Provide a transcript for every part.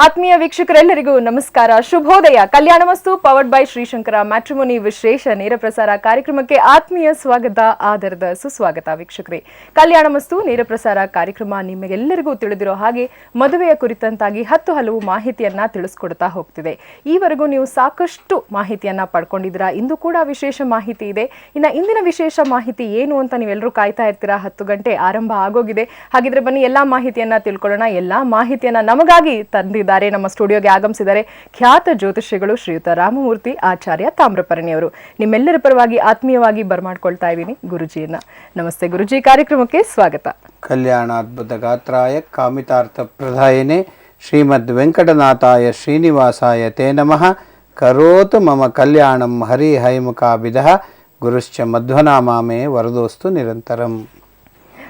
ಆತ್ಮೀಯ ವೀಕ್ಷಕರೆಲ್ಲರಿಗೂ ನಮಸ್ಕಾರ, ಶುಭೋದಯ. ಕಲ್ಯಾಣಮಸ್ತು ಪವರ್ಡ್ ಬೈ ಶ್ರೀಶಂಕರ ಮ್ಯಾಟ್ರಿಮೋನಿ ವಿಶೇಷ ನೇರ ಪ್ರಸಾರ ಕಾರ್ಯಕ್ರಮಕ್ಕೆ ಆತ್ಮೀಯ ಸ್ವಾಗತ, ಆದರದ ಸುಸ್ವಾಗತ. ವೀಕ್ಷಕರೇ, ಕಲ್ಯಾಣಮಸ್ತು ನೇರ ಪ್ರಸಾರ ಕಾರ್ಯಕ್ರಮ ನಿಮಗೆಲ್ಲರಿಗೂ ತಿಳಿದಿರೋ ಹಾಗೆ ಮದುವೆಯ ಕುರಿತಂತಾಗಿ ಹಲವು ಮಾಹಿತಿಯನ್ನ ತಿಳಿಸ್ಕೊಡ್ತಾ ಹೋಗ್ತಿದೆ. ಈವರೆಗೂ ನೀವು ಸಾಕಷ್ಟು ಮಾಹಿತಿಯನ್ನ ಪಡ್ಕೊಂಡಿದ್ದೀರಾ. ಇಂದು ಕೂಡ ವಿಶೇಷ ಮಾಹಿತಿ ಇದೆ. ಇನ್ನು ಇಂದಿನ ವಿಶೇಷ ಮಾಹಿತಿ ಏನು ಅಂತ ನೀವೆಲ್ಲರೂ ಕಾಯ್ತಾ ಇರ್ತೀರಾ. 10 ಗಂಟೆ ಆರಂಭ ಆಗೋಗಿದೆ. ಹಾಗಿದ್ರೆ ಬನ್ನಿ ಎಲ್ಲಾ ಮಾಹಿತಿಯನ್ನ ತಿಳ್ಕೊಳ್ಳೋಣ. ಎಲ್ಲಾ ಮಾಹಿತಿಯನ್ನ ನಮಗಾಗಿ ತಂದಿದ್ದಾರೆ, ನಮ್ಮ ಸ್ಟುಡಿಯೋಗೆ ಆಗಮಿಸಿದ್ದಾರೆ ಖ್ಯಾತ ಜ್ಯೋತಿಷಿಗಳು ಶ್ರೀಯುತ ರಾಮಮೂರ್ತಿ ಆಚಾರ್ಯ ತಾಮ್ರಪರ್ಣಿಯವರು. ನಿಮ್ಮೆಲ್ಲರ ಪರವಾಗಿ ಆತ್ಮೀಯವಾಗಿ ಬರಮಾಡ್ಕೊಳ್ತಾ ಇದ್ದೀನಿ ಗುರುಜಿಯನ್ನ. ನಮಸ್ತೆ ಗುರುಜಿ, ಕಾರ್ಯಕ್ರಮಕ್ಕೆ ಸ್ವಾಗತ. ಕಲ್ಯಾಣಾದ್ಭುತ ಗಾತ್ರಾಯ ಕಾಮಿತಾರ್ಥ ಪ್ರದಾಯಿನೇ ಶ್ರೀಮದ್ ವೆಂಕಟನಾಥಾಯ ಶ್ರೀನಿವಾಸಾಯ ತೇ ನಮಃ. ಕರೋತು ಮಮ ಕಲ್ಯಾಣಂ ಹರಿ ಹೈಮುಖಾಭಿದಃ ಗುರುಶ್ಚ ಮಧ್ವನಾಮಾಮೇ ವರದೋಸ್ತು ನಿರಂತರಂ.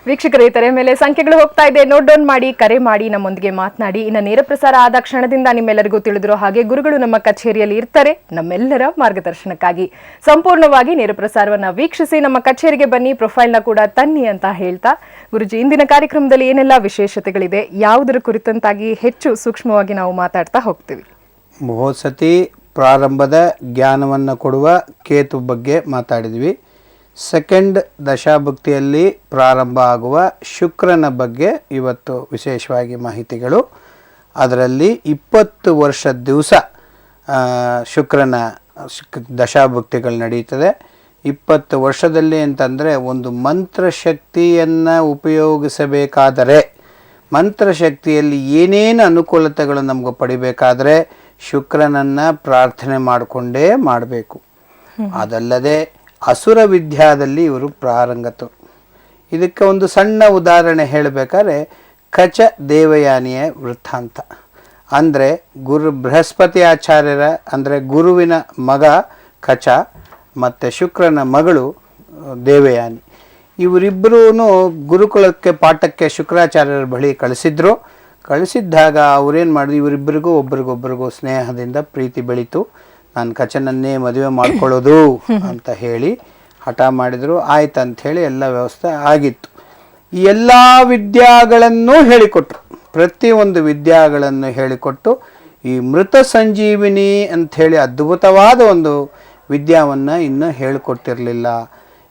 ವೀಕ್ಷಕರ, ಈ ತರ ಮೇಲೆ ಸಂಖ್ಯೆಗಳು ಹೋಗ್ತಾ ಇದೆ, ನೋಟ್ ಡೌನ್ ಮಾಡಿ, ಕರೆ ಮಾಡಿ, ನಮ್ಮೊಂದಿಗೆ ಮಾತನಾಡಿ. ಇನ್ನು ನೇರ ಪ್ರಸಾರ ಆದ ಕ್ಷಣದಿಂದ ನಿಮ್ಮೆಲ್ಲರಿಗೂ ತಿಳಿದಿರೋ ಹಾಗೆ ಗುರುಗಳು ನಮ್ಮ ಕಚೇರಿಯಲ್ಲಿ ಇರ್ತಾರೆ ನಮ್ಮೆಲ್ಲರ ಮಾರ್ಗದರ್ಶನಕ್ಕಾಗಿ. ಸಂಪೂರ್ಣವಾಗಿ ನೇರ ಪ್ರಸಾರವನ್ನ ವೀಕ್ಷಿಸಿ ನಮ್ಮ ಕಚೇರಿಗೆ ಬನ್ನಿ, ಪ್ರೊಫೈಲ್ನ ಕೂಡ ತನ್ನಿ ಅಂತ ಹೇಳ್ತಾ, ಗುರುಜಿ ಇಂದಿನ ಕಾರ್ಯಕ್ರಮದಲ್ಲಿ ಏನೆಲ್ಲ ವಿಶೇಷತೆಗಳಿದೆ, ಯಾವುದರ ಕುರಿತಂತಾಗಿ ಹೆಚ್ಚು ಸೂಕ್ಷ್ಮವಾಗಿ ನಾವು ಮಾತಾಡ್ತಾ ಹೋಗ್ತೀವಿ. ಮಹೋತ್ಸತಿ ಪ್ರಾರಂಭದ ಜ್ಞಾನವನ್ನು ಕೊಡುವ ಕೇತು ಬಗ್ಗೆ ಮಾತಾಡಿದ್ವಿ. ಸೆಕೆಂಡ್ ದಶಾಭುಕ್ತಿಯಲ್ಲಿ ಪ್ರಾರಂಭ ಆಗುವ ಶುಕ್ರನ ಬಗ್ಗೆ ಇವತ್ತು ವಿಶೇಷವಾಗಿ ಮಾಹಿತಿಗಳು. ಅದರಲ್ಲಿ 20 ವರ್ಷದ ದಿವಸ ಶುಕ್ರನ ದಶಾಭುಕ್ತಿಗಳು ನಡೀತದೆ. 20 ವರ್ಷದಲ್ಲಿ ಅಂತಂದರೆ ಒಂದು ಮಂತ್ರಶಕ್ತಿಯನ್ನು ಉಪಯೋಗಿಸಬೇಕಾದರೆ, ಮಂತ್ರಶಕ್ತಿಯಲ್ಲಿ ಏನೇನು ಅನುಕೂಲತೆಗಳು ನಮಗೆ ಪಡಿಬೇಕಾದರೆ ಶುಕ್ರನನ್ನು ಪ್ರಾರ್ಥನೆ ಮಾಡಿಕೊಂಡೇ ಮಾಡಬೇಕು. ಅದಲ್ಲದೆ ಅಸುರ ವಿದ್ಯಾದಲ್ಲಿ ಇವರು ಪ್ರಾರಂಗತರು. ಇದಕ್ಕೆ ಒಂದು ಸಣ್ಣ ಉದಾಹರಣೆ ಹೇಳಬೇಕಾದ್ರೆ ಕಚ ದೇವಯಾನಿಯ ವೃತ್ತಾಂತ. ಅಂದರೆ ಬೃಹಸ್ಪತಿ ಆಚಾರ್ಯರ ಅಂದರೆ ಗುರುವಿನ ಮಗ ಕಚ ಮತ್ತು ಶುಕ್ರನ ಮಗಳು ದೇವಯಾನಿ, ಇವರಿಬ್ಬರೂ ಗುರುಕುಲಕ್ಕೆ ಪಾಠಕ್ಕೆ ಶುಕ್ರಾಚಾರ್ಯರ ಬಳಿ ಕಳಿಸಿದ್ದಾಗ ಅವರೇನು ಮಾಡಿದ್ರು, ಇವರಿಬ್ಬರಿಗೂ ಒಬ್ರಿಗೊಬ್ಬರಿಗೂ ಸ್ನೇಹದಿಂದ ಪ್ರೀತಿ ಬೆಳೀತು. ನಾನು ಕಚನನ್ನೇ ಮದುವೆ ಮಾಡ್ಕೊಳ್ಳೋದು ಅಂತ ಹೇಳಿ ಹಠ ಮಾಡಿದರು. ಆಯ್ತಂಥೇಳಿ ಎಲ್ಲ ವ್ಯವಸ್ಥೆ ಆಗಿತ್ತು. ಈ ಎಲ್ಲ ವಿದ್ಯಾಗಳನ್ನು ಹೇಳಿಕೊಟ್ರು, ಪ್ರತಿಯೊಂದು ವಿದ್ಯಾಗಳನ್ನು ಹೇಳಿಕೊಟ್ಟು ಈ ಮೃತ ಸಂಜೀವಿನಿ ಅಂಥೇಳಿ ಅದ್ಭುತವಾದ ಒಂದು ವಿದ್ಯಾವನ್ನು ಇನ್ನೂ ಹೇಳಿಕೊಟ್ಟಿರಲಿಲ್ಲ.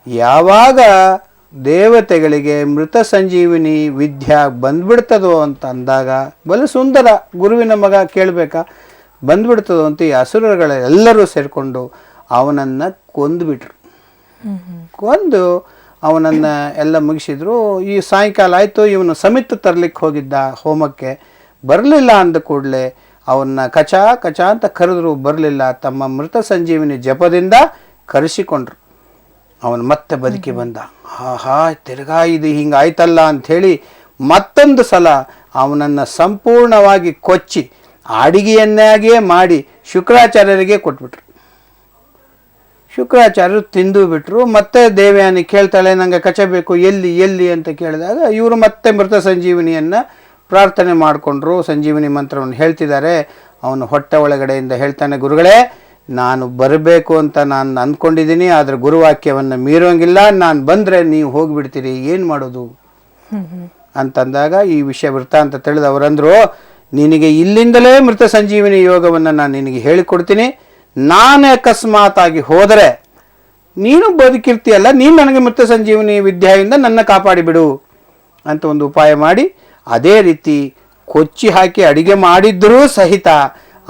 ಯಾವಾಗ ದೇವತೆಗಳಿಗೆ ಮೃತ ಸಂಜೀವಿನಿ ವಿದ್ಯಾ ಬಂದ್ಬಿಡ್ತದೋ ಅಂತ ಅಂದಾಗ, ಬಲು ಸುಂದರ ಗುರುವಿನ ಮಗ ಕೇಳಬೇಕಾ, ಬಂದ್ಬಿಡ್ತದೋ ಅಂತ ಈ ಅಸುರಗಳೆಲ್ಲರೂ ಸೇರಿಕೊಂಡು ಅವನನ್ನು ಕೊಂದುಬಿಟ್ರು. ಕೊಂದು ಅವನನ್ನು ಎಲ್ಲ ಮುಗಿಸಿದ್ರು. ಈ ಸಾಯಂಕಾಲ ಆಯಿತು, ಇವನು ಸಮಿತ್ತು ತರಲಿಕ್ಕೆ ಹೋಗಿದ್ದ ಹೋಮಕ್ಕೆ, ಬರಲಿಲ್ಲ ಅಂದ ಕೂಡಲೇ ಅವನ್ನ ಕಚ ಕಚ ಅಂತ ಕರೆದ್ರು, ಬರಲಿಲ್ಲ. ತಮ್ಮ ಮೃತ ಸಂಜೀವಿನಿ ಜಪದಿಂದ ಕರೆಸಿಕೊಂಡ್ರು. ಅವನು ಮತ್ತೆ ಬದುಕಿ ಬಂದ. ಹಾ ತಿರ್ಗಾ ಇದು ಹಿಂಗಾಯ್ತಲ್ಲ ಅಂಥೇಳಿ ಮತ್ತೊಂದು ಸಲ ಅವನನ್ನು ಸಂಪೂರ್ಣವಾಗಿ ಕೊಚ್ಚಿ ಅಡಿಗೆಯನ್ನಾಗಿಯೇ ಮಾಡಿ ಶುಕ್ರಾಚಾರ್ಯರಿಗೆ ಕೊಟ್ಬಿಟ್ರು. ಶುಕ್ರಾಚಾರ್ಯರು ತಿಂದು ಬಿಟ್ರು. ಮತ್ತೆ ದೇವಯಾನಿ ಕೇಳ್ತಾಳೆ, ನನಗೆ ಕಚ ಬೇಕು, ಎಲ್ಲಿ ಅಂತ ಕೇಳಿದಾಗ ಇವರು ಮತ್ತೆ ಮೃತ ಸಂಜೀವಿನಿಯನ್ನು ಪ್ರಾರ್ಥನೆ ಮಾಡಿಕೊಂಡ್ರು. ಸಂಜೀವಿನಿ ಮಂತ್ರವನ್ನು ಹೇಳ್ತಿದ್ದಾರೆ. ಅವನು ಹೊಟ್ಟೆ ಒಳಗಡೆಯಿಂದ ಹೇಳ್ತಾನೆ, ಗುರುಗಳೇ ನಾನು ಬರಬೇಕು ಅಂತ ನಾನು ಅಂದ್ಕೊಂಡಿದ್ದೀನಿ, ಆದರೆ ಗುರುವಾಕ್ಯವನ್ನು ಮೀರೋಂಗಿಲ್ಲ, ನಾನು ಬಂದರೆ ನೀವು ಹೋಗಿಬಿಡ್ತೀರಿ, ಏನು ಮಾಡೋದು ಅಂತಂದಾಗ ಈ ವಿಷಯ ವೃತ್ತಾಂತ ತಿಳಿದು ಅವರಂದರು, ನಿನಗೆ ಇಲ್ಲಿಂದಲೇ ಮೃತ ಸಂಜೀವಿನಿ ಯೋಗವನ್ನು ನಾನು ನಿನಗೆ ಹೇಳಿಕೊಡ್ತೀನಿ. ನಾನು ಅಕಸ್ಮಾತ್ ಆಗಿ ಹೋದರೆ ನೀನು ಬದುಕಿರ್ತೀಯಲ್ಲ, ನೀನು ನನಗೆ ಮೃತ ಸಂಜೀವಿನಿ ವಿದ್ಯೆಯಿಂದ ನನ್ನ ಕಾಪಾಡಿಬಿಡು ಅಂತ ಒಂದು ಉಪಾಯ ಮಾಡಿ, ಅದೇ ರೀತಿ ಕೊಚ್ಚಿ ಹಾಕಿ ಅಡಿಗೆ ಮಾಡಿದ್ದರೂ ಸಹಿತ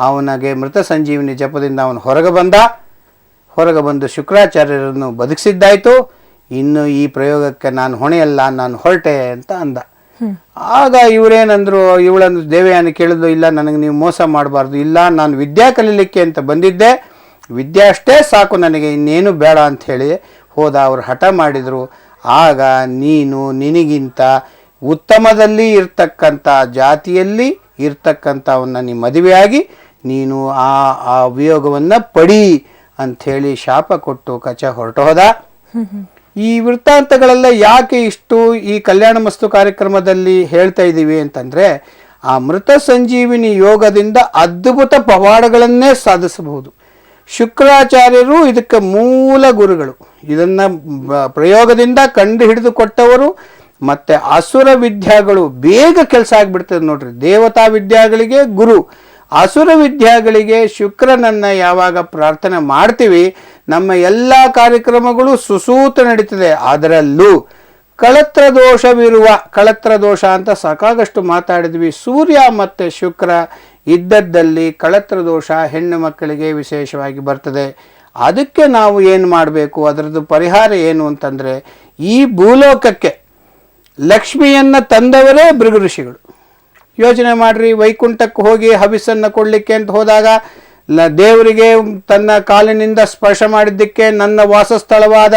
ಅವನಿಗೆ ಮೃತ ಸಂಜೀವಿನಿ ಜಪದಿಂದ ಅವನು ಹೊರಗೆ ಬಂದು ಶುಕ್ರಾಚಾರ್ಯರನ್ನು ಬದುಕಿಸಿದ್ದಾಯಿತು. ಇನ್ನು ಈ ಪ್ರಯೋಗಕ್ಕೆ ನಾನು ಹೊಣೆಯಲ್ಲ, ನಾನು ಹೊರಟೆ ಅಂತ ಅಂದ. ಆಗ ಇವರೇನಂದ್ರು, ಇವಳಂದ್ರು ದೇವಯಾನಿ ಕೇಳಿದ್ಲು, ಇಲ್ಲ ನನಗೆ ನೀವು ಮೋಸ ಮಾಡಬಾರ್ದು, ಇಲ್ಲ ನಾನು ವಿದ್ಯಾ ಕಲೀಲಿಕ್ಕೆ ಅಂತ ಬಂದಿದ್ದೆ, ವಿದ್ಯೆ ಅಷ್ಟೇ ಸಾಕು ನನಗೆ, ಇನ್ನೇನು ಬೇಡ ಅಂಥೇಳಿ ಹೋದ. ಅವರು ಹಠ ಮಾಡಿದರು. ಆಗ ನೀನು ನಿನಗಿಂತ ಉತ್ತಮದಲ್ಲಿ ಇರ್ತಕ್ಕಂಥ ಜಾತಿಯಲ್ಲಿ ಇರ್ತಕ್ಕಂಥವನ್ನ ನೀ ಮದುವೆಯಾಗಿ ನೀನು ಆ ವಿಯೋಗವನ್ನು ಪಡಿ ಅಂಥೇಳಿ ಶಾಪ ಕೊಟ್ಟು ಕಚ ಹೊರಟು ಹೋದ. ಈ ವೃತ್ತಾಂತಗಳೆಲ್ಲ ಯಾಕೆ ಇಷ್ಟು ಈ ಕಲ್ಯಾಣ ಮಸ್ತು ಕಾರ್ಯಕ್ರಮದಲ್ಲಿ ಹೇಳ್ತಾ ಇದ್ದೀವಿ ಅಂತಂದರೆ, ಆ ಮೃತ ಸಂಜೀವಿನಿ ಯೋಗದಿಂದ ಅದ್ಭುತ ಪವಾಡಗಳನ್ನೇ ಸಾಧಿಸಬಹುದು. ಶುಕ್ರಾಚಾರ್ಯರು ಇದಕ್ಕೆ ಮೂಲ ಗುರುಗಳು. ಇದನ್ನು ಪ್ರಯೋಗದಿಂದ ಕಂಡು ಹಿಡಿದು ಕೊಟ್ಟವರು. ಮತ್ತು ಅಸುರ ವಿದ್ಯಾಗಳು ಬೇಗ ಕೆಲಸ ಆಗಿಬಿಡ್ತದೆ ನೋಡ್ರಿ. ದೇವತಾ ವಿದ್ಯಾಗಳಿಗೆ ಗುರು, ಅಸುರ ವಿದ್ಯಾಗಳಿಗೆ ಶುಕ್ರನನ್ನು ಯಾವಾಗ ಪ್ರಾರ್ಥನೆ ಮಾಡ್ತೀವಿ ನಮ್ಮ ಎಲ್ಲ ಕಾರ್ಯಕ್ರಮಗಳು ಸುಸೂತ್ರ ನಡೀತದೆ. ಅದರಲ್ಲೂ ಕಳತ್ರ ದೋಷವಿರುವ, ಕಳತ್ರ ದೋಷ ಅಂತ ಸಾಕಾಗಷ್ಟು ಮಾತಾಡಿದ್ವಿ. ಸೂರ್ಯ ಮತ್ತು ಶುಕ್ರ ಇದ್ದದ್ದಲ್ಲಿ ಕಳತ್ರ ದೋಷ ಹೆಣ್ಣು ಮಕ್ಕಳಿಗೆ ವಿಶೇಷವಾಗಿ ಬರ್ತದೆ. ಅದಕ್ಕೆ ನಾವು ಏನು ಮಾಡಬೇಕು, ಅದರದ್ದು ಪರಿಹಾರ ಏನು ಅಂತಂದರೆ, ಈ ಭೂಲೋಕಕ್ಕೆ ಲಕ್ಷ್ಮಿಯನ್ನು ತಂದವರೇ ಭೃಗು ಋಷಿಗಳು. ಯೋಚನೆ ಮಾಡ್ರಿ, ವೈಕುಂಠಕ್ಕೆ ಹೋಗಿ ಹವಿಸ್ಸನ್ನು ಕೊಡಲಿಕ್ಕೆ ಅಂತ ಹೋದಾಗ ದೇವರಿಗೆ ತನ್ನ ಕಾಲಿನಿಂದ ಸ್ಪರ್ಶ ಮಾಡಿದ್ದಕ್ಕೆ ನನ್ನ ವಾಸಸ್ಥಳವಾದ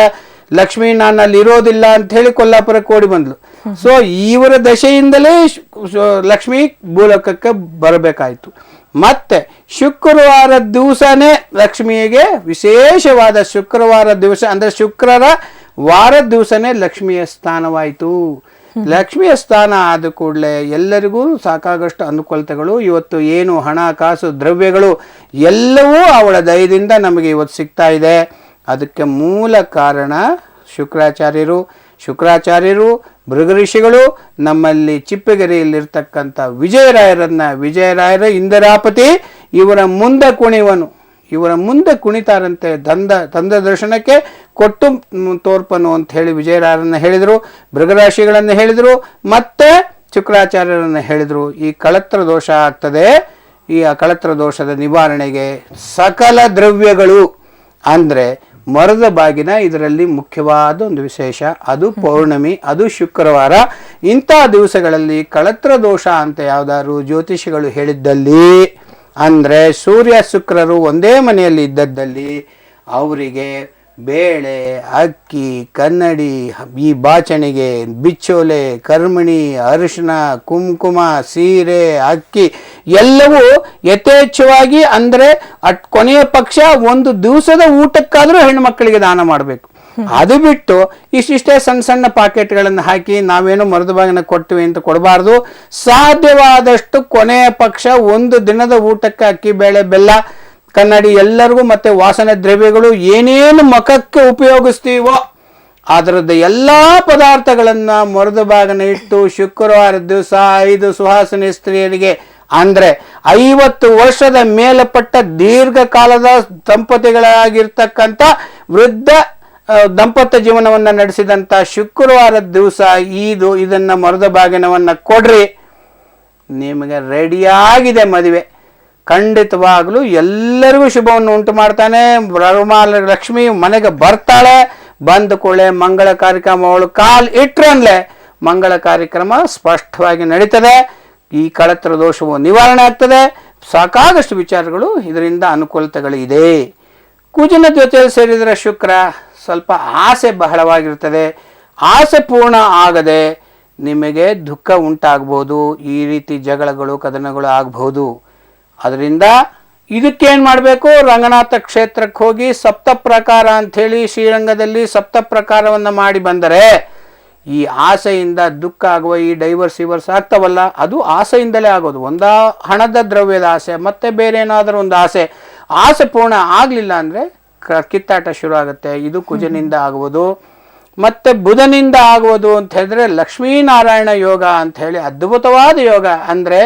ಲಕ್ಷ್ಮೀ ನಾನು ಅಲ್ಲಿ ಇರೋದಿಲ್ಲ ಅಂತ ಹೇಳಿ ಕೊಲ್ಲಾಪುರಕ್ಕೆ ಓಡಿ ಬಂದ್ಲು. ಸೊ ಇವರ ದಶೆಯಿಂದಲೇ ಲಕ್ಷ್ಮಿ ಭೂಲೋಕಕ್ಕೆ ಬರಬೇಕಾಯಿತು. ಮತ್ತೆ ಶುಕ್ರವಾರ ದಿವಸನೇ ಲಕ್ಷ್ಮಿಗೆ ವಿಶೇಷವಾದ ಶುಕ್ರವಾರ ದಿವಸ ಅಂದರೆ ಶುಕ್ರರ ವಾರದ ದಿವಸನೇ ಲಕ್ಷ್ಮಿಯ ಸ್ಥಾನವಾಯಿತು. ಲಕ್ಷ್ಮಿಯ ಸ್ಥಾನ ಆದ ಕೂಡಲೇ ಎಲ್ಲರಿಗೂ ಸಾಕಾಗಷ್ಟು ಅನುಕೂಲತೆಗಳು. ಇವತ್ತು ಏನು ಹಣ ಕಾಸು ದ್ರವ್ಯಗಳು ಎಲ್ಲವೂ ಅವಳ ದಯದಿಂದ ನಮಗೆ ಇವತ್ತು ಸಿಗ್ತಾ ಇದೆ. ಅದಕ್ಕೆ ಮೂಲ ಕಾರಣ ಶುಕ್ರಾಚಾರ್ಯರು ಭೃಗು ಋಷಿಗಳು. ನಮ್ಮಲ್ಲಿ ಚಿಪ್ಪಗೆರೆಯಲ್ಲಿರ್ತಕ್ಕಂಥ ವಿಜಯರಾಯರ ಇಂದಿರಾಪತಿ ಇವರ ಮುಂದೆ ಕುಣಿವನು. ಇವರ ಮುಂದೆ ಕುಣಿತಾರಂತೆ. ತಂದ ದರ್ಶನಕ್ಕೆ ಕೊಟ್ಟು ತೋರ್ಪನು ಅಂತ ಹೇಳಿ ವಿಜಯರಾಯರನ್ನು ಹೇಳಿದರು, ಭೃಗರಾಶಿಗಳನ್ನು ಹೇಳಿದರು, ಮತ್ತೆ ಶುಕ್ರಾಚಾರ್ಯರನ್ನು ಹೇಳಿದರು. ಈ ಕಳತ್ರ ದೋಷ ಆಗ್ತದೆ. ಈ ಕಳತ್ರ ದೋಷದ ನಿವಾರಣೆಗೆ ಸಕಲ ದ್ರವ್ಯಗಳು ಅಂದರೆ ಮರದ ಬಾಗಿನ ಇದರಲ್ಲಿ ಮುಖ್ಯವಾದ ಒಂದು ವಿಶೇಷ. ಅದು ಪೌರ್ಣಮಿ, ಅದು ಶುಕ್ರವಾರ. ಇಂಥ ದಿವಸಗಳಲ್ಲಿ ಕಳತ್ರ ದೋಷ ಅಂತ ಯಾವುದಾದ್ರು ಜ್ಯೋತಿಷಿಗಳು ಹೇಳಿದ್ದಲ್ಲಿ ಅಂದರೆ ಸೂರ್ಯ ಶುಕ್ರರು ಒಂದೇ ಮನೆಯಲ್ಲಿ ಇದ್ದದ್ದಲ್ಲಿ ಅವರಿಗೆ ಬೇಳೆ, ಅಕ್ಕಿ, ಕನ್ನಡಿ, ಈ ಬಾಚಣಿಗೆ, ಬಿಚ್ಚೋಲೆ, ಕರ್ಮಣಿ, ಅರಿಶಿನ, ಕುಂಕುಮ, ಸೀರೆ, ಅಕ್ಕಿ ಎಲ್ಲವೂ ಯಥೇಚ್ಛವಾಗಿ ಅಂದರೆ ಕೊನೆಯ ಪಕ್ಷ ಒಂದು ದಿವಸದ ಊಟಕ್ಕಾದರೂ ಹೆಣ್ಮಕ್ಕಳಿಗೆ ದಾನ ಮಾಡಬೇಕು. ಅದು ಬಿಟ್ಟು ಇಷ್ಟಿಷ್ಟೇ ಸಣ್ಣ ಸಣ್ಣ ಪಾಕೆಟ್ಗಳನ್ನು ಹಾಕಿ ನಾವೇನೋ ಮರದ ಬಾಗಿನ ಕೊಡ್ತೀವಿ ಅಂತ ಕೊಡಬಾರ್ದು. ಸಾಧ್ಯವಾದಷ್ಟು ಕೊನೆಯ ಪಕ್ಷ ಒಂದು ದಿನದ ಊಟಕ್ಕೆ ಅಕ್ಕಿ, ಬೇಳೆ, ಬೆಲ್ಲ, ಕನ್ನಡಿ ಎಲ್ಲರಿಗೂ ಮತ್ತೆ ವಾಸನೆ ದ್ರವ್ಯಗಳು ಏನೇನು ಮುಖಕ್ಕೆ ಉಪಯೋಗಿಸ್ತೀವೋ ಅದರದ್ದು ಎಲ್ಲ ಪದಾರ್ಥಗಳನ್ನು ಮರದ ಬಾಗಿನ ಇಟ್ಟು ಶುಕ್ರವಾರ ದಿವಸ 5 ಸುಹಾಸಿನಿ ಸ್ತ್ರೀಯರಿಗೆ ಅಂದರೆ 50 ವರ್ಷದ ಮೇಲ್ಪಟ್ಟ ದೀರ್ಘಕಾಲದ ದಂಪತಿಗಳಾಗಿರ್ತಕ್ಕಂಥ ವೃದ್ಧ ದಾಂಪತ್ಯ ಜೀವನವನ್ನು ನಡೆಸಿದಂಥ ಶುಕ್ರವಾರದ ದಿವಸ ಇದನ್ನು ಮರದ ಬಾಗಿನವನ್ನು ಕೊಡ್ರಿ, ನಿಮಗೆ ರೆಡಿಯಾಗಿದೆ ಮದುವೆ. ಖಂಡಿತವಾಗಲೂ ಎಲ್ಲರಿಗೂ ಶುಭವನ್ನು ಉಂಟು ಮಾಡ್ತಾನೆ. ಲಕ್ಷ್ಮಿ ಮನೆಗೆ ಬರ್ತಾಳೆ. ಬಂದ ಕೂಡಲೇ ಮಂಗಳ ಕಾರ್ಯಕ್ರಮ ಅವಳು ಕಾಲು ಇಟ್ರನ್ಲೆ ಮಂಗಳ ಕಾರ್ಯಕ್ರಮ ಸ್ಪಷ್ಟವಾಗಿ ನಡೀತದೆ. ಈ ಕಳತ್ರ ದೋಷವು ನಿವಾರಣೆ ಆಗ್ತದೆ. ಸಾಕಾಗಷ್ಟು ವಿಚಾರಗಳು ಇದರಿಂದ ಅನುಕೂಲತೆಗಳು ಇದೆ. ಕುಜನ ಜೊತೆ ಸೇರಿದರೆ ಶುಕ್ರ ಸ್ವಲ್ಪ ಆಸೆ ಬಹಳವಾಗಿರ್ತದೆ. ಆಸೆ ಪೂರ್ಣ ಆಗದೆ ನಿಮಗೆ ದುಃಖ ಉಂಟಾಗ್ಬೋದು. ಈ ರೀತಿ ಜಗಳಗಳು ಕದನಗಳು ಆಗ್ಬೋದು. ಅದರಿಂದ ಇದಕ್ಕೇನು ಮಾಡಬೇಕು, ರಂಗನಾಥ ಕ್ಷೇತ್ರಕ್ಕೆ ಹೋಗಿ ಸಪ್ತ ಪ್ರಕಾರ ಅಂಥೇಳಿ ಶ್ರೀರಂಗದಲ್ಲಿ ಸಪ್ತ ಪ್ರಕಾರವನ್ನು ಮಾಡಿ ಬಂದರೆ ಈ ಆಸೆಯಿಂದ ದುಃಖ ಆಗುವ ಈ ಡೈವರ್ಸ್ ಆಗ್ತಾವಲ್ಲ ಅದು ಆಸೆಯಿಂದಲೇ ಆಗೋದು. ಒಂದಾ ಹಣದ ದ್ರವ್ಯದ ಆಸೆ, ಮತ್ತೆ ಬೇರೆ ಏನಾದರೂ ಒಂದು ಆಸೆ ಪೂರ್ಣ ಆಗಲಿಲ್ಲ ಅಂದರೆ ಕಿತ್ತಾಟ ಶುರು ಆಗುತ್ತೆ. ಇದು ಕುಜನಿಂದ ಆಗುವುದು. ಮತ್ತೆ ಬುಧನಿಂದ ಆಗುವುದು ಅಂತ ಹೇಳಿದ್ರೆ ಲಕ್ಷ್ಮೀನಾರಾಯಣ ಯೋಗ ಅಂತ ಹೇಳಿ ಅದ್ಭುತವಾದ ಯೋಗ. ಅಂದರೆ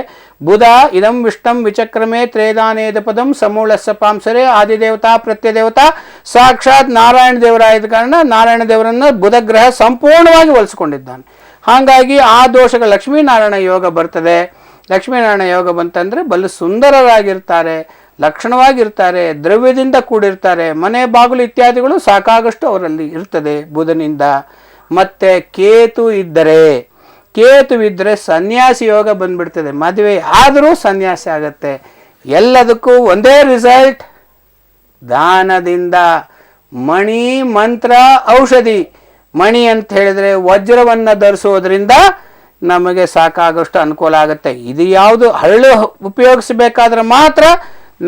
ಬುಧ ಇದಂ ವಿಷ್ಣಂ ವಿಚಕ್ರಮೇ ತ್ರೇದಾನೇದ ಪದಂ ಸಮೂಳಸ್ಸ ಪಾಂಸರೆ ಆದಿದೇವತಾ ಪ್ರತ್ಯದೇವತಾ ಸಾಕ್ಷಾತ್ ನಾರಾಯಣ ದೇವರಾದ ಕಾರಣ ನಾರಾಯಣ ದೇವರನ್ನು ಬುಧ ಗ್ರಹ ಸಂಪೂರ್ಣವಾಗಿ ಒಲಿಸ್ಕೊಂಡಿದ್ದಾನೆ. ಹಾಗಾಗಿ ಆ ದೋಷಗಳು ಲಕ್ಷ್ಮೀನಾರಾಯಣ ಯೋಗ ಬರ್ತದೆ. ಲಕ್ಷ್ಮೀನಾರಾಯಣ ಯೋಗ ಬಂತಂದರೆ ಬಲು ಸುಂದರರಾಗಿರ್ತಾರೆ, ಲಕ್ಷಣವಾಗಿರ್ತಾರೆ, ದ್ರವ್ಯದಿಂದ ಕೂಡಿರ್ತಾರೆ. ಮನೆ ಬಾಗಿಲು ಇತ್ಯಾದಿಗಳು ಸಾಕಾಗಷ್ಟು ಅವರಲ್ಲಿ ಇರ್ತದೆ ಬುಧನಿಂದ. ಮತ್ತೆ ಕೇತು ಇದ್ದರೆ ಸನ್ಯಾಸಿ ಯೋಗ ಬಂದ್ಬಿಡ್ತದೆ. ಮದುವೆ ಆದರೂ ಸನ್ಯಾಸಿ ಆಗತ್ತೆ. ಎಲ್ಲದಕ್ಕೂ ಒಂದೇ ರಿಸಲ್ಟ್, ದಾನದಿಂದ. ಮಣಿ ಮಂತ್ರ ಔಷಧಿ. ಮಣಿ ಅಂತ ಹೇಳಿದ್ರೆ ವಜ್ರವನ್ನು ಧರಿಸೋದ್ರಿಂದ ನಮಗೆ ಸಾಕಾಗಷ್ಟು ಅನುಕೂಲ ಆಗುತ್ತೆ. ಇದು ಯಾವುದು ಹರಳು ಉಪಯೋಗಿಸಬೇಕಾದ್ರೆ ಮಾತ್ರ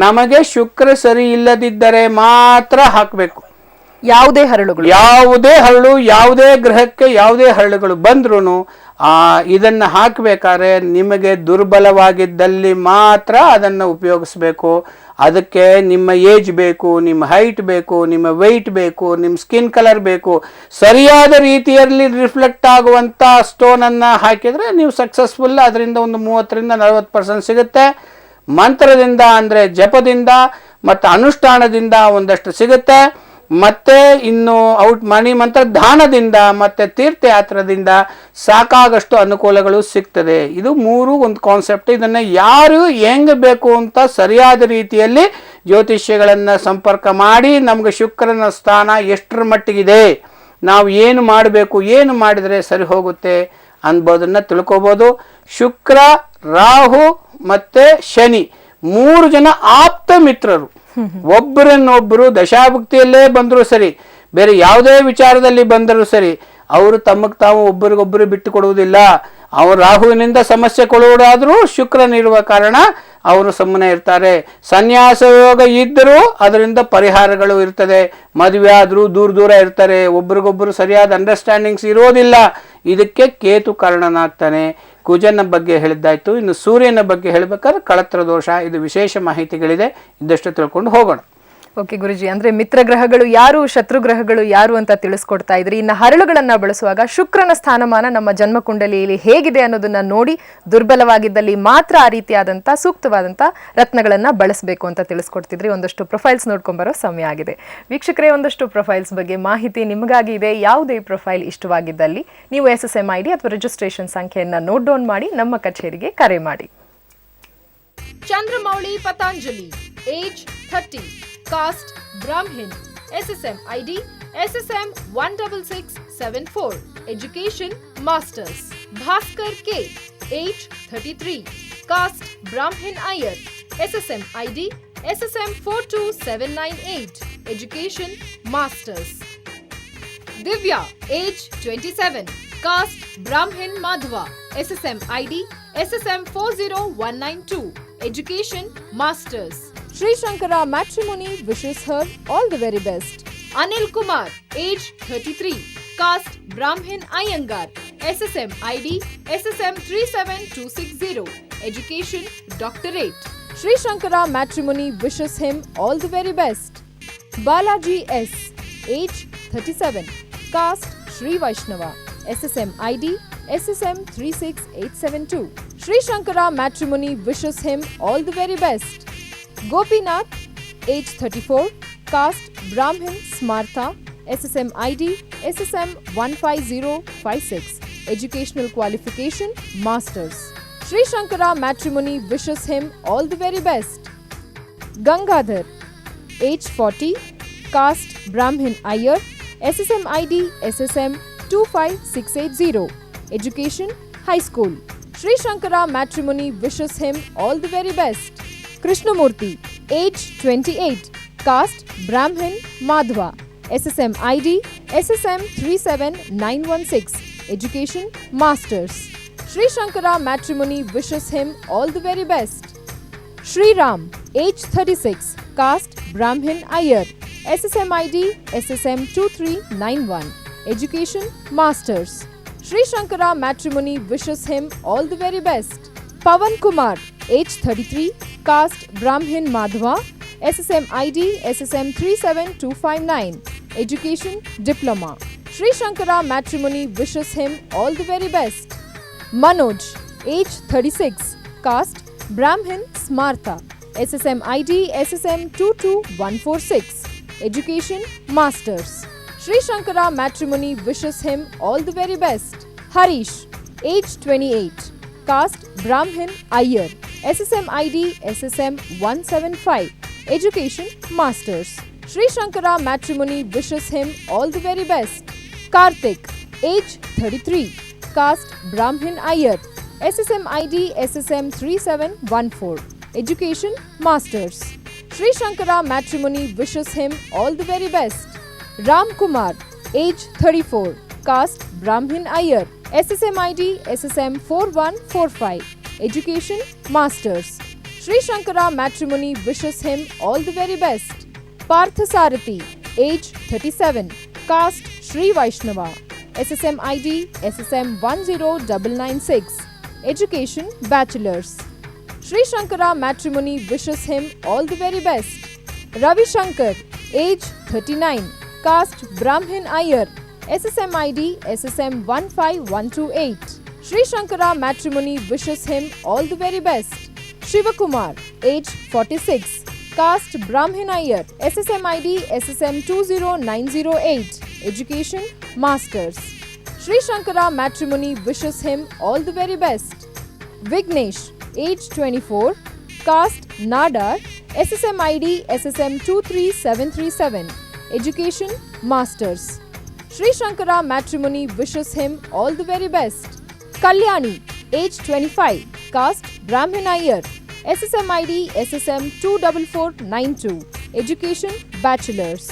ನಮಗೆ ಶುಕ್ರ ಸರಿ ಇಲ್ಲದಿದ್ದರೆ ಮಾತ್ರ ಹಾಕಬೇಕು. ಯಾವುದೇ ಹರಳು ಯಾವುದೇ ಗ್ರಹಕ್ಕೆ ಯಾವುದೇ ಹರಳುಗಳು ಬಂದ್ರೂ ಇದನ್ನು ಹಾಕಬೇಕಾದ್ರೆ ನಿಮಗೆ ದುರ್ಬಲವಾಗಿದ್ದಲ್ಲಿ ಮಾತ್ರ ಅದನ್ನು ಉಪಯೋಗಿಸ್ಬೇಕು. ಅದಕ್ಕೆ ನಿಮ್ಮ ಏಜ್ ಬೇಕು, ನಿಮ್ಮ ಹೈಟ್ ಬೇಕು, ನಿಮ್ಮ ವೆಯ್ಟ್ ಬೇಕು, ನಿಮ್ಮ ಸ್ಕಿನ್ ಕಲರ್ ಬೇಕು. ಸರಿಯಾದ ರೀತಿಯಲ್ಲಿ ರಿಫ್ಲೆಕ್ಟ್ ಆಗುವಂಥ ಸ್ಟೋನನ್ನು ಹಾಕಿದರೆ ನೀವು ಸಕ್ಸಸ್ಫುಲ್. ಅದರಿಂದ ಒಂದು 30-40% ಸಿಗುತ್ತೆ. ಮಂತ್ರದಿಂದ ಅಂದರೆ ಜಪದಿಂದ ಮತ್ತು ಅನುಷ್ಠಾನದಿಂದ ಒಂದಷ್ಟು ಸಿಗುತ್ತೆ. ಮತ್ತು ಇನ್ನು ಮಣಿ ಮಂತ್ರ ದಾನದಿಂದ ಮತ್ತು ತೀರ್ಥಯಾತ್ರದಿಂದ ಸಾಕಾಗಷ್ಟು ಅನುಕೂಲಗಳು ಸಿಗ್ತದೆ. ಇದು 3 ಒಂದು ಕಾನ್ಸೆಪ್ಟ್. ಇದನ್ನು ಯಾರು ಹೆಂಗೆ ಬೇಕು ಅಂತ ಸರಿಯಾದ ರೀತಿಯಲ್ಲಿ ಜ್ಯೋತಿಷ್ಯಗಳನ್ನು ಸಂಪರ್ಕ ಮಾಡಿ ನಮಗೆ ಶುಕ್ರನ ಸ್ಥಾನ ಎಷ್ಟರ ಮಟ್ಟಿಗಿದೆ, ನಾವು ಏನು ಮಾಡಬೇಕು, ಏನು ಮಾಡಿದರೆ ಸರಿ ಹೋಗುತ್ತೆ ಅನ್ಬೋದನ್ನು ತಿಳ್ಕೊಬೋದು. ಶುಕ್ರ, ರಾಹು ಮತ್ತು ಶನಿ 3 ಜನ ಆಪ್ತ ಮಿತ್ರರು. ಒಬ್ಬರನ್ನೊಬ್ಬರು ದಶಾಭುಕ್ತಿಯಲ್ಲೇ ಬಂದರೂ ಸರಿ, ಬೇರೆ ಯಾವುದೇ ವಿಚಾರದಲ್ಲಿ ಬಂದರೂ ಸರಿ, ಅವರು ತಮಗೆ ತಾವು ಒಬ್ಬರಿಗೊಬ್ಬರು ಬಿಟ್ಟು ಕೊಡುವುದಿಲ್ಲ. ಅವರು ರಾಹುವಿನಿಂದ ಸಮಸ್ಯೆ ಕೊಡುವುದಾದರೂ ಶುಕ್ರನಿರುವ ಕಾರಣ ಅವರು ಸುಮ್ಮನೆ ಇರ್ತಾರೆ. ಸನ್ಯಾಸ ಯೋಗ ಇದ್ದರೂ ಅದರಿಂದ ಪರಿಹಾರಗಳು ಇರ್ತದೆ. ಮದುವೆ ಆದರೂ ದೂರ ಇರ್ತಾರೆ, ಒಬ್ರಿಗೊಬ್ಬರು ಸರಿಯಾದ ಅಂಡರ್ಸ್ಟ್ಯಾಂಡಿಂಗ್ಸ್ ಇರೋದಿಲ್ಲ. ಇದಕ್ಕೆ ಕೇತು ಕಾರಣನಾಗ್ತಾನೆ. ಕುಜನ ಬಗ್ಗೆ ಹೇಳಿದ್ದಾಯ್ತು. ಇನ್ನು ಸೂರ್ಯನ ಬಗ್ಗೆ ಹೇಳಬೇಕಾದ್ರೆ ಕಳತ್ರ ದೋಷ. ಇದು ವಿಶೇಷ ಮಾಹಿತಿಗಳಿದೆ, ಇದ್ದಷ್ಟು ತಿಳ್ಕೊಂಡು ಹೋಗೋಣ. ಓಕೆ ಗುರುಜಿ, ಅಂದ್ರೆ ಮಿತ್ರ ಗ್ರಹಗಳು ಯಾರು, ಶತ್ರು ಗ್ರಹಗಳು ಯಾರು ಅಂತ ತಿಳಿಸ್ಕೊಡ್ತಾ ಇದ್ರಿ. ಇನ್ನು ಹರಳುಗಳನ್ನ ಬಳಸುವಾಗ ಶುಕ್ರನ ಸ್ಥಾನಮಾನ ನಮ್ಮ ಜನ್ಮ ಕುಂಡಲಿಯಲ್ಲಿ ಹೇಗಿದೆ ಅನ್ನೋದನ್ನ ನೋಡಿ ದುರ್ಬಲವಾಗಿದ್ದಲ್ಲಿ ಮಾತ್ರ ಆ ರೀತಿಯಾದಂಥ ಸೂಕ್ತವಾದಂಥ ರತ್ನಗಳನ್ನ ಬಳಸಬೇಕು ಅಂತ ತಿಳಿಸ್ಕೊಡ್ತಿದ್ರಿ. ಒಂದಷ್ಟು ಪ್ರೊಫೈಲ್ಸ್ ನೋಡ್ಕೊಂಬರೋ ಸಮಯ ಆಗಿದೆ. ವೀಕ್ಷಕರೇ, ಒಂದಷ್ಟು ಪ್ರೊಫೈಲ್ಸ್ ಬಗ್ಗೆ ಮಾಹಿತಿ ನಿಮಗಾಗಿ ಇದೆ. ಯಾವುದೇ ಪ್ರೊಫೈಲ್ ಇಷ್ಟವಾಗಿದ್ದಲ್ಲಿ ನೀವು SSM ID ಅಥವಾ ರಿಜಿಸ್ಟ್ರೇಷನ್ ಸಂಖ್ಯೆಯನ್ನ ನೋಟ್ ಡೌನ್ ಮಾಡಿ ನಮ್ಮ ಕಚೇರಿಗೆ ಕರೆ ಮಾಡಿ. Chandramouli Patanjali, age 30, caste Brahmin, SSM ID SSM 16674, education masters. Bhaskar K, age 33, caste Brahmin Iyer, SSM ID SSM 42798, education masters. Divya, age 27, caste Brahmin Madhava, SSM ID SSM 40192, education masters. Sri Shankara Matrimony wishes her all the very best. Anil Kumar, age 33, caste Brahmin Iyengar, SSM ID SSM 37260, education doctorate. Sri Shankara Matrimony wishes him all the very best. Balaji S, age 37, caste Sri Vaishnava, SSM ID SSM 36872. Sri Shankara Matrimony wishes him all the very best. Gopinath, age 34, caste Brahmin Smartha, SSM ID SSM 15056, educational qualification Masters. Sri Shankara Matrimony wishes him all the very best. Gangadhar, age 40, caste Brahmin Iyer, SSM ID SSM 25680, education high school. Sri Shankara Matrimony wishes him all the very best. Krishnamurti, age 28, caste Brahmin Madhva, SSM ID SSM 37916, education Masters. Sri Shankara Matrimony wishes him all the very best. Shri Ram, age 36, caste Brahmin Iyer, SSM ID SSM 2391, education Masters. Sri Shankara Matrimony wishes him all the very best. Pawan Kumar, age 33, caste Brahmin Madhva, SSM ID SSM 37259, education diploma. Sri Shankara Matrimony wishes him all the very best. Manoj, age 36, caste Brahmin Smartha, SSM ID SSM 22146, education Masters. Sri Shankara Matrimony wishes him all the very best. Harish, age 28, caste Brahmin Iyer, SSM ID SSM 175, education Masters. Sri Shankara Matrimony wishes him all the very best. Karthik, age 33, caste Brahmin Iyer, SSM ID SSM 3714, education Masters. Sri Shankara Matrimony wishes him all the very best. Ram Kumar, age 34, caste Brahmin Iyer, SSM ID SSM 4145, education Masters. Sri Shankara Matrimony wishes him all the very best. Partha Sarathi, age 37, caste Sri Vaishnava, SSM ID SSM 10996. Education Bachelor's. Sri Shankara Matrimony wishes him all the very best. Ravi Shankar, age 39, caste Brahmin Iyer, SSM ID SSM 15128. Sri Shankara Matrimony wishes him all the very best. Shivakumar, age 46, caste Brahmin Iyer, SSM ID SSM 20908. Education Masters. Sri Shankara Matrimony wishes him all the very best. Vignesh, age 24, caste Nadar, SSM ID SSM 23737. Education Masters. Sri Shankara Matrimony wishes him all the very best. Kalyani, age 25, caste Brahmin Iyer, SSM ID SSM 24492. Education Bachelor's.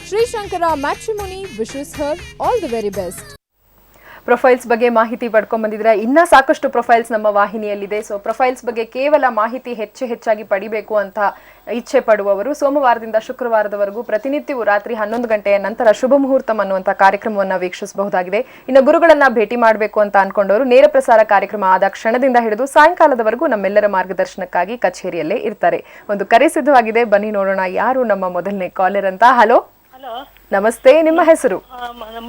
Sri Shankara Matrimony wishes her all the very best. Profiles ಬಗ್ಗೆ ಮಾಹಿತಿ ಪಡ್ಕೊಂಡ್ ಬಂದಿದ್ರೆ ಇನ್ನ ಸಾಕಷ್ಟು profiles ನಮ್ಮ ವಾಹಿನಿಯಲ್ಲಿದೆ. So profiles ಬಗ್ಗೆ ಕೇವಲ ಮಾಹಿತಿ ಹೆಚ್ಚಾಗಿ ಪಡಿಬೇಕು ಅಂತ ಇಚ್ಛೆ ಪಡುವವರು ಸೋಮವಾರದಿಂದ ಶುಕ್ರವಾರದವರೆಗೂ ಪ್ರತಿನಿತ್ಯವೂ ರಾತ್ರಿ 11 ಗಂಟೆಯ ನಂತರ ಶುಭ ಮುಹೂರ್ತಂ ಅನ್ನುವಂಥ ಕಾರ್ಯಕ್ರಮವನ್ನು ವೀಕ್ಷಿಸಬಹುದಾಗಿದೆ. ಇನ್ನು ಗುರುಗಳನ್ನ ಭೇಟಿ ಮಾಡಬೇಕು ಅಂತ ಅನ್ಕೊಂಡವರು ನೇರ ಪ್ರಸಾರ ಕಾರ್ಯಕ್ರಮ ಆದ ಕ್ಷಣದಿಂದ ಹಿಡಿದು ಸಾಯಂಕಾಲದವರೆಗೂ ನಮ್ಮೆಲ್ಲರ ಮಾರ್ಗದರ್ಶನಕ್ಕಾಗಿ ಕಚೇರಿಯಲ್ಲೇ ಇರ್ತಾರೆ. ಒಂದು ಕರೆ ಸಿದ್ಧವಾಗಿದೆ, ಬನ್ನಿ ನೋಡೋಣ ಯಾರು ನಮ್ಮ ಮೊದಲನೇ ಕಾಲರ್ ಅಂತ. ಹಲೋ, ನಮಸ್ತೆ, ನಿಮ್ಮ ಹೆಸರು?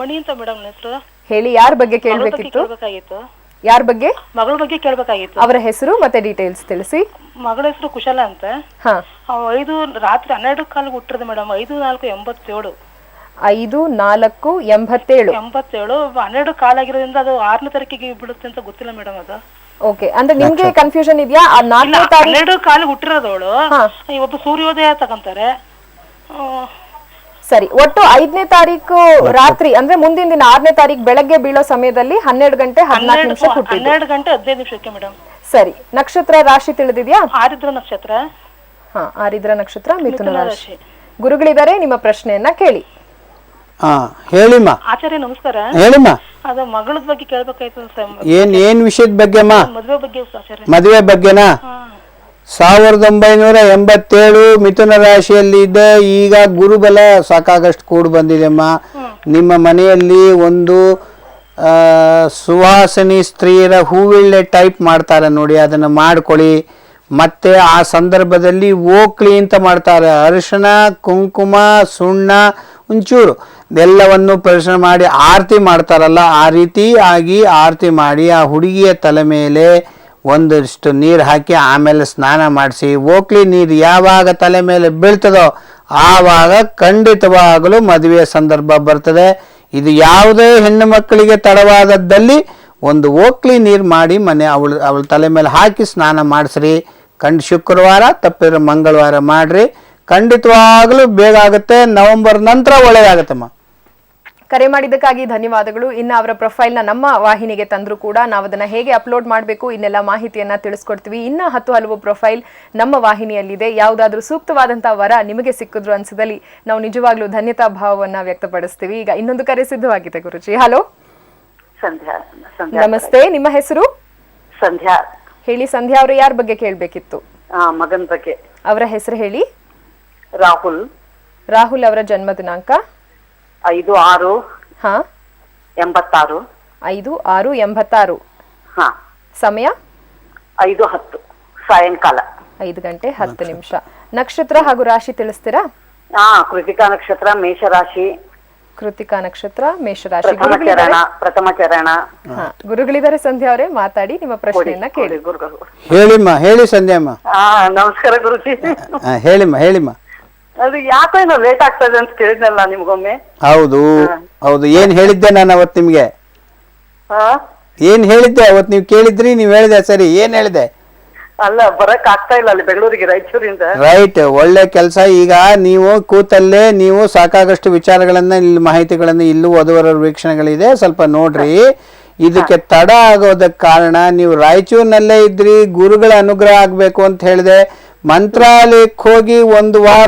ಮಣಿ ಅಂತ ಮೇಡಮ್ ಹೆಸರು. ಹೇಳಿ, ಯಾರ ಬಗ್ಗೆ ಕೇಳಬೇಕಿತ್ತು? ಯಾರ ಬಗ್ಗೆ? ಮಗಳ ಬಗ್ಗೆ ಕೇಳಬೇಕಾಗಿತ್ತು. ಅವರ ಹೆಸರು ಮತ್ತೆ ಡೀಟೇಲ್ಸ್ ತಿಳಿಸಿ. ಮಗಳ ಹೆಸರು ಕುಶಲ ಅಂತ. ರಾತ್ರಿ 12 ಹುಟ್ಟಿರೋದು ಮೇಡಮ್. 5/4/87. 5/4/87. 12 ಆಗಿರೋದ್ರಿಂದ ಅದು 6ನೇ ತಾರೀಕಿಗೆ ಬಿಡುತ್ತೆ ಅಂತ ಗೊತ್ತಿಲ್ಲ ಮೇಡಮ್. ಅದು ಓಕೆ, ಅಂದ್ರೆ ನಿಮ್ಗೆ ಕನ್ಫ್ಯೂಷನ್ ಇದೆಯಾ? 12 ಹುಟ್ಟಿರೋದವಳು ಇವತ್ತು ಸೂರ್ಯೋದಯ ತಗೊಂತಾರೆ. ಸರಿ, ಒಟ್ಟು 5ನೇ ತಾರೀಕು ರಾತ್ರಿ ಅಂದ್ರೆ ಮುಂದಿನ ದಿನ 6ನೇ ತಾರೀಕು ಬೆಳಗ್ಗೆ ಬೀಳೋ ಸಮಯದಲ್ಲಿ 12 ಗಂಟೆ 14 ನಿಮಿಷ ಹುಟ್ಟಿದ್ದು. 12 ಗಂಟೆ 15 ನಿಮಿಷಕ್ಕೆ ಮೇಡಮ್. ಸರಿ, ನಕ್ಷತ್ರ ರಾಶಿ ತಿಳಿದಿದ್ಯಾ? ಆರಿದ್ರ ನಕ್ಷತ್ರ. ಆರಿದ್ರ ನಕ್ಷತ್ರ, ಮಿಥುನ ರಾಶಿ. ಗುರುಗಳಿದ್ದಾರೆ, ನಿಮ್ಮ ಪ್ರಶ್ನೆಯನ್ನ ಕೇಳಿ. ಹೇಳಿಮ್ಮ. ಆಚಾರ್ಯ ನಮಸ್ಕಾರ. ಹೇಳಿಮ್ಮ. ಅದು ಮಗಳ ಬಗ್ಗೆ ಕೇಳಬೇಕಾಯ್ತು. ಏನ್ ವಿಷಯದ ಬಗ್ಗೆ ಅಮ್ಮ? ಮದುವೆ ಬಗ್ಗೆ ಆಚಾರ್ಯ. ಮದುವೆ ಬಗ್ಗೆನಾ? 1987 ಮಿಥುನ ರಾಶಿಯಲ್ಲಿ ಇದೆ. ಈಗ ಗುರುಬಲ ಸಾಕಾಗಷ್ಟು ಕೂಡು ಬಂದಿದೆಮ್ಮ. ನಿಮ್ಮ ಮನೆಯಲ್ಲಿ ಒಂದು ಸುವಾಸನಿ ಸ್ತ್ರೀಯರ ಹೂವಿಳ್ಳೆ ಟೈಪ್ ಮಾಡ್ತಾರೆ ನೋಡಿ, ಅದನ್ನು ಮಾಡ್ಕೊಳ್ಳಿ. ಮತ್ತೆ ಆ ಸಂದರ್ಭದಲ್ಲಿ ಓಕ್ಲಿ ಅಂತ ಮಾಡ್ತಾರೆ. ಅರಿಶಿಣ, ಕುಂಕುಮ, ಸುಣ್ಣ ಒಂಚೂರು ಎಲ್ಲವನ್ನು ಪರಿಶ್ರಮ ಮಾಡಿ ಆರತಿ ಮಾಡ್ತಾರಲ್ಲ, ಆ ರೀತಿ ಆಗಿ ಆರತಿ ಮಾಡಿ ಆ ಹುಡುಗಿಯ ತಲೆ ಮೇಲೆ ಒಂದಷ್ಟು ನೀರು ಹಾಕಿ ಆಮೇಲೆ ಸ್ನಾನ ಮಾಡಿಸಿ. ಓಕ್ಲಿ ನೀರು ಯಾವಾಗ ತಲೆ ಮೇಲೆ ಬೀಳ್ತದೋ ಆವಾಗ ಖಂಡಿತವಾಗಲೂ ಮದುವೆಯ ಸಂದರ್ಭ ಬರ್ತದೆ. ಇದು ಯಾವುದೇ ಹೆಣ್ಣು ಮಕ್ಕಳಿಗೆ ತಡವಾದದ್ದಲ್ಲಿ ಒಂದು ಓಕ್ಲಿ ನೀರು ಮಾಡಿ ಅವಳ ತಲೆ ಮೇಲೆ ಹಾಕಿ ಸ್ನಾನ ಮಾಡಿಸ್ರಿ. ಶುಕ್ರವಾರ ತಪ್ಪಿದ್ರೆ ಮಂಗಳವಾರ ಮಾಡ್ರಿ, ಖಂಡಿತವಾಗಲೂ ಬೇಗ ಆಗುತ್ತೆ. ನವೆಂಬರ್ ನಂತರ ಒಳ್ಳೆಯದಾಗತ್ತಮ್ಮ. ಕರೆ ಮಾಡಿದ್ದಕ್ಕಾಗಿ ಧನ್ಯವಾದಗಳು. ಇನ್ನು ಅವರ ಪ್ರೊಫೈಲ್ನ ನಮ್ಮ ವಾಹಿನಿಗೆ ತಂದರೂ ಕೂಡ ನಾವು ಅದನ್ನು ಹೇಗೆ ಅಪ್ಲೋಡ್ ಮಾಡಬೇಕು ಇನ್ನೆಲ್ಲ ಮಾಹಿತಿಯನ್ನು ತಿಳಿಸ್ಕೊಡ್ತೀವಿ. ಇನ್ನು 10 ಹಲವು ಪ್ರೊಫೈಲ್ ನಮ್ಮ ವಾಹಿನಿಯಲ್ಲಿದೆ. ಯಾವುದಾದ್ರೂ ಸೂಕ್ತವಾದಂಥ ವರ ನಿಮಗೆ ಸಿಕ್ಕಿದ್ರು ಅನ್ಸದಲ್ಲಿ ನಾವು ನಿಜವಾಗ್ಲೂ ಧನ್ಯತಾ ಭಾವವನ್ನು ವ್ಯಕ್ತಪಡಿಸ್ತೀವಿ. ಈಗ ಇನ್ನೊಂದು ಕರೆ ಸಿದ್ಧವಾಗಿದೆ ಗುರುಜಿ. ಹಲೋ, ಸಂಧ್ಯಾ. ನಮಸ್ತೆ, ನಿಮ್ಮ ಹೆಸರು? ಸಂಧ್ಯಾ. ಹೇಳಿ ಸಂಧ್ಯಾ ಅವರು, ಯಾರ ಬಗ್ಗೆ ಕೇಳಬೇಕಿತ್ತು? ಮಗನ ಬಗ್ಗೆ. ಅವರ ಹೆಸರು ಹೇಳಿ. ರಾಹುಲ್. ರಾಹುಲ್ ಅವರ ಜನ್ಮ ದಿನಾಂಕ? 5/6/86. 5/6/86. ಸಮಯ? 5:10 ಸಾಯಂಕಾಲ. 5 ಗಂಟೆ 10 ನಿಮಿಷ. ನಕ್ಷತ್ರ ಹಾಗೂ ರಾಶಿ ತಿಳಿಸ್ತೀರಾ? ಕೃತಿಕಾ ನಕ್ಷತ್ರ, ಮೇಷರಾಶಿ. ಕೃತಿಕಾ ನಕ್ಷತ್ರ, ಮೇಷರಾಶಿ. ಪ್ರಥಮ ಚರಣ. ಗುರುಗಳಿದ್ದಾರೆ ಸಂಧ್ಯಾ ಅವರೇ, ಮಾತಾಡಿ ನಿಮ್ಮ ಪ್ರಶ್ನೆಯನ್ನ ಕೇಳಿ. ಹೇಳಿಮ್ಮ, ಹೇಳಿ ಸಂಧ್ಯಾಮ್ಮ. ನಮಸ್ಕಾರ ಗುರುಜಿ. ಹೇಳಿಮ್ಮ. ಅದು ಯಾಕೋ ಏನೋ ಲೇಟ್ ಆಗ್ತದೆ ಅಂತ ಕೇಳಿದ್ನಲ್ಲ ನಿಮ್ಗೊಮ್ಮೆ. ಹೌದು, ಏನ್ ಹೇಳಿದ್ದೆ ನಾನು ಅವತ್ತು ನಿಮ್ಗೆ? ಏನ್ ಹೇಳಿದ್ದೆ ಅವತ್ತು? ನೀವು ಕೇಳಿದ್ರಿ, ನೀವು ಹೇಳಿದೆ. ಸರಿ, ಏನ್ ಹೇಳಿದೆ? ಅಲ್ಲ, ಬರಕ್ ಆಗ್ತಾ ಇಲ್ಲ ಅಲ್ಲಿ ಬೆಂಗಳೂರಿಗೆ, ರಾಯಚೂರಿಂದ. ರೈಟ್, ಒಳ್ಳೆ ಕೆಲಸ. ಈಗ ನೀವು ಕೂತಲ್ಲೇ ನೀವು ಸಾಕಾಗಷ್ಟು ವಿಚಾರಗಳನ್ನ, ಇಲ್ಲಿ ಮಾಹಿತಿಗಳನ್ನ, ಇಲ್ಲೂ ವಧುವರರ ವೀಕ್ಷಣೆಗಳಿದೆ, ಸ್ವಲ್ಪ ನೋಡ್ರಿ. ಇದಕ್ಕೆ ತಡ ಆಗೋದಕ್ಕೆ ಕಾರಣ ನೀವು ರಾಯಚೂರಿನಲ್ಲೇ ಇದ್ರಿ, ಗುರುಗಳ ಅನುಗ್ರಹ ಆಗ್ಬೇಕು ಅಂತ ಹೇಳಿದೆ. ಮಂತ್ರಾಲಯಕ್ಕೆ ಹೋಗಿ 1 ವಾರ